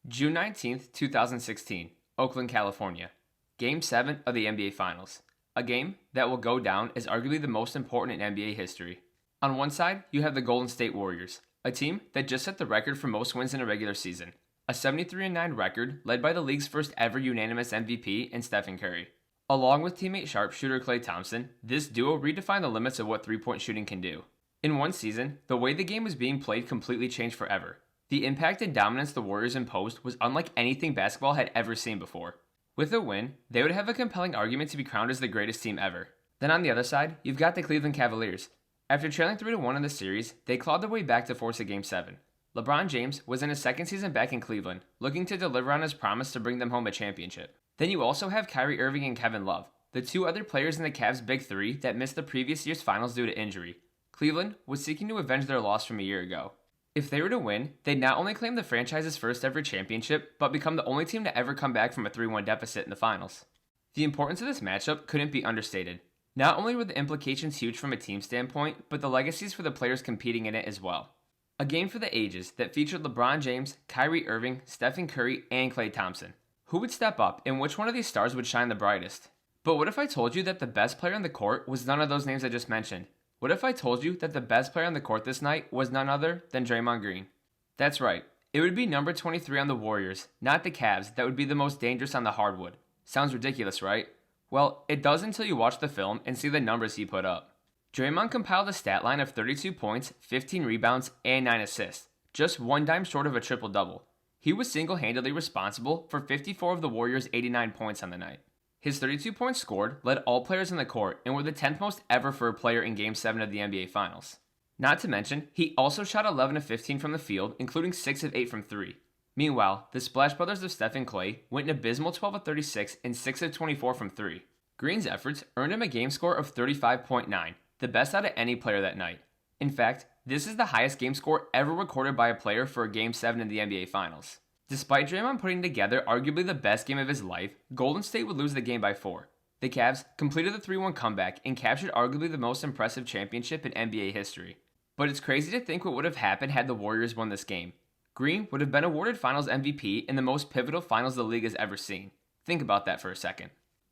June 19th, 2016, Oakland, California. Game 7 of the NBA Finals. A game that will go down as arguably the most important in NBA history. On one side, you have the Golden State Warriors, a team that just set the record for most wins in a regular season. A 73-9 record led by the league's first ever unanimous MVP in Stephen Curry. Along with teammate sharpshooter Klay Thompson, this duo redefined the limits of what three-point shooting can do. In one season, the way the game was being played completely changed forever. The impact and dominance the Warriors imposed was unlike anything basketball had ever seen before. With a win, they would have a compelling argument to be crowned as the greatest team ever. Then on the other side, you've got the Cleveland Cavaliers. After trailing 3-1 in the series, they clawed their way back to force a Game 7. LeBron James was in his second season back in Cleveland, looking to deliver on his promise to bring them home a championship. Then you also have Kyrie Irving and Kevin Love, the two other players in the Cavs' Big Three that missed the previous year's finals due to injury. Cleveland was seeking to avenge their loss from a year ago. If they were to win, they'd not only claim the franchise's first ever championship, but become the only team to ever come back from a 3-1 deficit in the finals. The importance of this matchup couldn't be understated. Not only were the implications huge from a team standpoint, but the legacies for the players competing in it as well. A game for the ages that featured LeBron James, Kyrie Irving, Stephen Curry, and Klay Thompson. Who would step up, and which one of these stars would shine the brightest? But what if I told you that the best player on the court was none of those names I just mentioned? What if I told you that the best player on the court this night was none other than Draymond Green? That's right. It would be number 23 on the Warriors, not the Cavs, that would be the most dangerous on the hardwood. Sounds ridiculous, right? Well, it does until you watch the film and see the numbers he put up. Draymond compiled a stat line of 32 points, 15 rebounds, and 9 assists, just one dime short of a triple-double. He was single-handedly responsible for 54 of the Warriors' 89 points on the night. His 32 points scored led all players in the court and were the 10th most ever for a player in Game 7 of the NBA Finals. Not to mention, he also shot 11 of 15 from the field, including 6 of 8 from 3. Meanwhile, the Splash Brothers of Steph and Klay went an abysmal 12 of 36 and 6 of 24 from 3. Green's efforts earned him a game score of 35.9, the best out of any player that night. In fact, this is the highest game score ever recorded by a player for a Game 7 in the NBA Finals. Despite Draymond putting together arguably the best game of his life, Golden State would lose the game by 4. The Cavs completed the 3-1 comeback and captured arguably the most impressive championship in NBA history. But it's crazy to think what would have happened had the Warriors won this game. Green would have been awarded Finals MVP in the most pivotal finals the league has ever seen. Think about that for a second.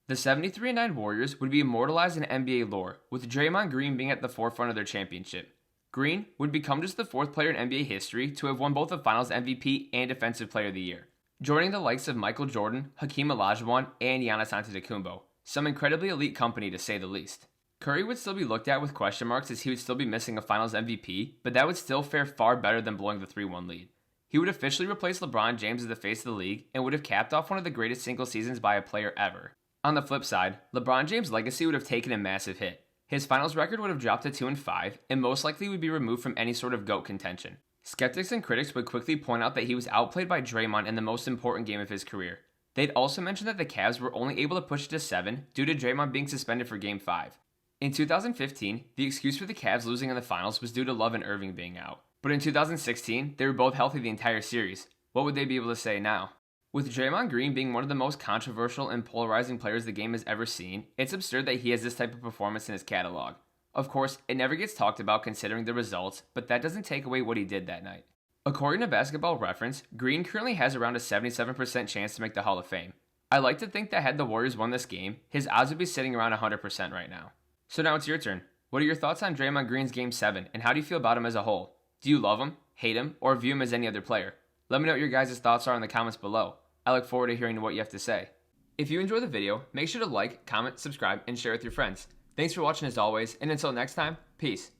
The 73-9 Warriors would be immortalized in NBA lore, with Draymond Green being at the forefront of their championship. Green would become just the 4th player in NBA history to have won both the Finals MVP and Defensive Player of the Year, joining the likes of Michael Jordan, Hakeem Olajuwon, and Giannis Antetokounmpo, some incredibly elite company to say the least. Curry would still be looked at with question marks as he would still be missing a Finals MVP, but that would still fare far better than blowing the 3-1 lead. He would officially replace LeBron James as the face of the league and would have capped off one of the greatest single seasons by a player ever. On the flip side, LeBron James' legacy would have taken a massive hit. His finals record would have dropped to 2-5 and most likely would be removed from any sort of GOAT contention. Skeptics and critics would quickly point out that he was outplayed by Draymond in the most important game of his career. They'd also mention that the Cavs were only able to push it to 7 due to Draymond being suspended for Game 5. In 2015, the excuse for the Cavs losing in the finals was due to Love and Irving being out. But in 2016, they were both healthy the entire series. What would they be able to say now? With Draymond Green being one of the most controversial and polarizing players the game has ever seen, it's absurd that he has this type of performance in his catalog. Of course, it never gets talked about considering the results, but that doesn't take away what he did that night. According to Basketball Reference, Green currently has around a 77% chance to make the Hall of Fame. I like to think that had the Warriors won this game, his odds would be sitting around 100% right now. So now it's your turn. What are your thoughts on Draymond Green's Game 7, and how do you feel about him as a whole? Do you love him, hate him, or view him as any other player? Let me know what your guys' thoughts are in the comments below. I look forward to hearing what you have to say. If you enjoy the video, make sure to like, comment, subscribe, and share with your friends. Thanks for watching as always, and until next time, peace.